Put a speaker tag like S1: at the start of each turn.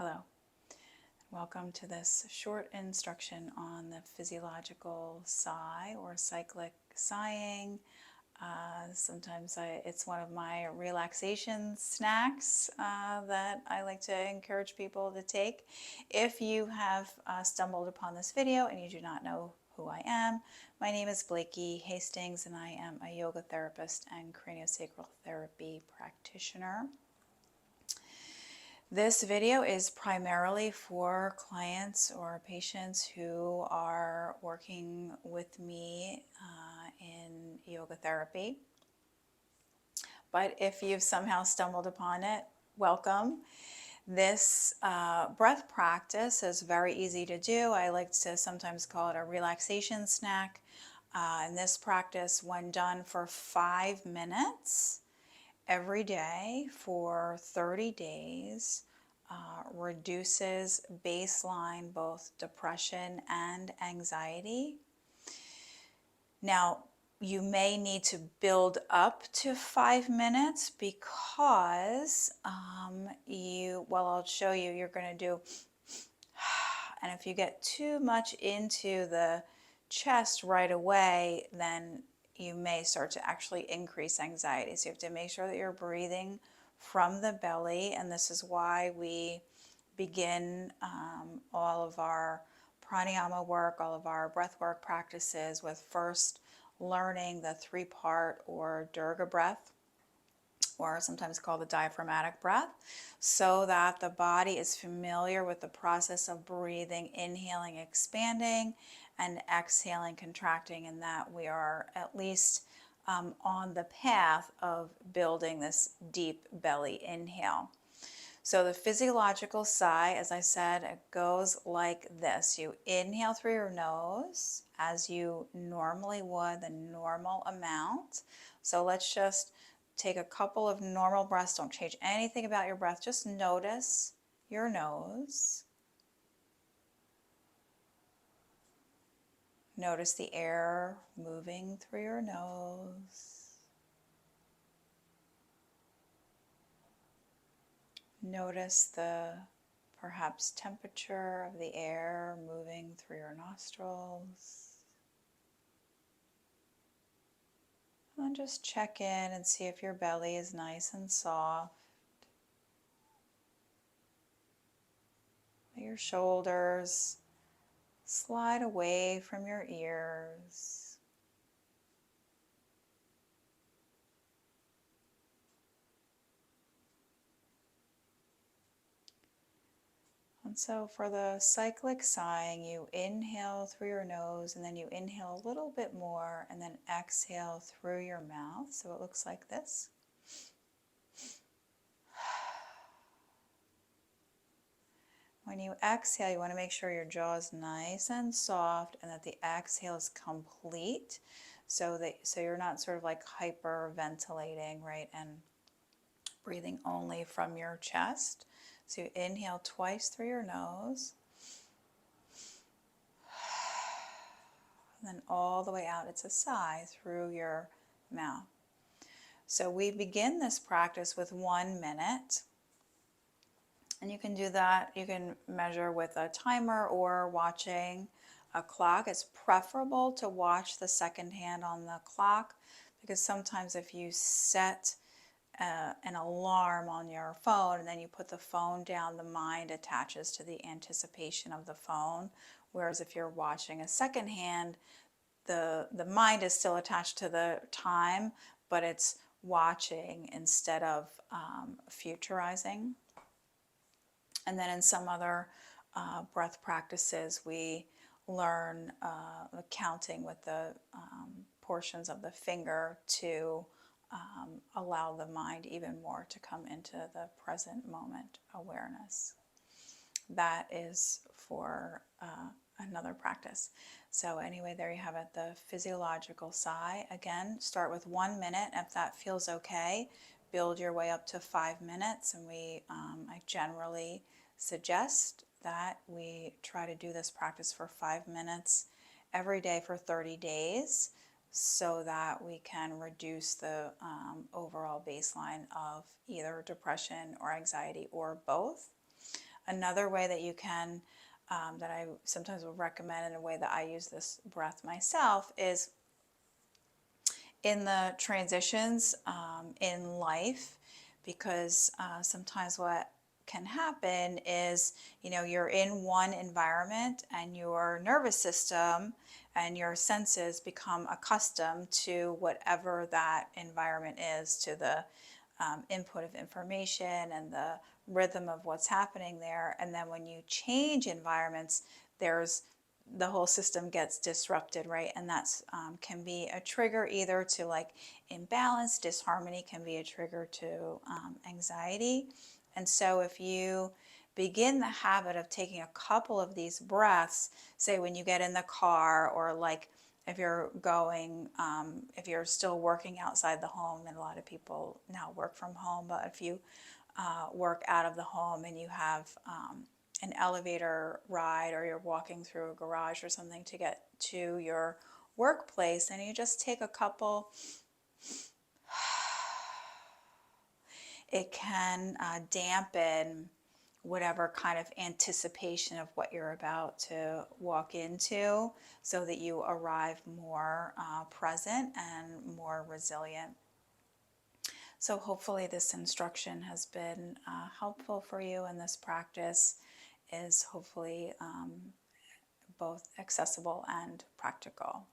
S1: Hello, welcome to this short instruction on the physiological sigh or cyclic sighing. It's one of my relaxation snacks that I like to encourage people to take. If you have stumbled upon this video and you do not know who I am, my name is Blakey Hastings and I am a yoga therapist and craniosacral therapy practitioner. This video is primarily for clients or patients who are working with me in yoga therapy. But if you've somehow stumbled upon it, welcome. This breath practice is very easy to do. I like to sometimes call it a relaxation snack. And this practice, when done for 5 minutes, every day for 30 days reduces baseline both depression and anxiety. Now, you may need to build up to 5 minutes because I'll show you, you're going to do, and if you get too much into the chest right away, then you may start to actually increase anxiety. So you have to make sure that you're breathing from the belly, and this is why we begin all of our pranayama work, all of our breath work practices with first learning the 3-part or Durga breath, or sometimes called the diaphragmatic breath, so that the body is familiar with the process of breathing, inhaling, expanding, and exhaling, contracting, and that we are at least on the path of building this deep belly inhale. So the physiological sigh, as I said, it goes like this. You inhale through your nose as you normally would, the normal amount. So let's just take a couple of normal breaths. Don't change anything about your breath. Just notice your nose. Notice the air moving through your nose. Notice the perhaps temperature of the air moving through your nostrils. And just check in and see if your belly is nice and soft. Let your shoulders slide away from your ears. And so for the cyclic sighing, you inhale through your nose and then you inhale a little bit more and then exhale through your mouth. So it looks like this. When you exhale, you want to make sure your jaw is nice and soft and that the exhale is complete so you're not sort of like hyperventilating, right, and breathing only from your chest. So you inhale twice through your nose. And then all the way out, it's a sigh through your mouth. So we begin this practice with 1 minute. And you can do that, you can measure with a timer or watching a clock. It's preferable to watch the second hand on the clock because sometimes if you set an alarm on your phone and then you put the phone down, the mind attaches to the anticipation of the phone. Whereas if you're watching a second hand, the mind is still attached to the time, but it's watching instead of futurizing. And then in some other breath practices, we learn counting with the portions of the finger to allow the mind even more to come into the present moment awareness. That is for another practice. So anyway, there you have it, the physiological sigh. Again, start with 1 minute. If that feels okay, build your way up to 5 minutes. And I generally suggest that we try to do this practice for 5 minutes every day for 30 days so that we can reduce the overall baseline of either depression or anxiety or both. another way that you can, that I sometimes will recommend, in a way that I use this breath myself, is in the transitions in life, because sometimes what can happen is, you're in one environment and your nervous system and your senses become accustomed to whatever that environment is, to the input of information and the rhythm of what's happening there. And then when you change environments, the whole system gets disrupted, right? And that's can be a trigger either to like imbalance, disharmony can be a trigger to anxiety. And so if you begin the habit of taking a couple of these breaths, say when you get in the car, or like if you're going, if you're still working outside the home, and a lot of people now work from home, but if you work out of the home and you have an elevator ride, or you're walking through a garage or something to get to your workplace, and you just take a couple, it can dampen whatever kind of anticipation of what you're about to walk into, so that you arrive more present and more resilient. So hopefully this instruction has been helpful for you, and this practice is hopefully both accessible and practical.